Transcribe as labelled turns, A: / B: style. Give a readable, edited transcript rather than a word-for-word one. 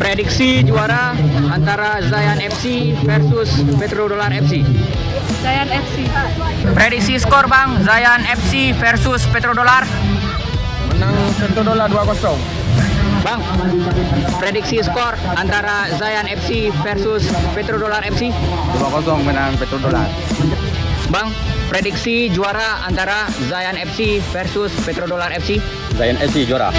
A: Prediksi juara antara Zayan FC versus Petrodollar FC.
B: Zayan FC.
A: Prediksi skor Bang, Zayan FC versus Petrodollar.
C: Menang Petrodollar 2-0.
A: Bang, prediksi skor antara Zayan FC versus Petrodollar FC.
C: 2-0 menang Petrodollar.
A: Bang, prediksi juara antara Zayan FC versus Petrodollar FC.
C: Zayan FC juara.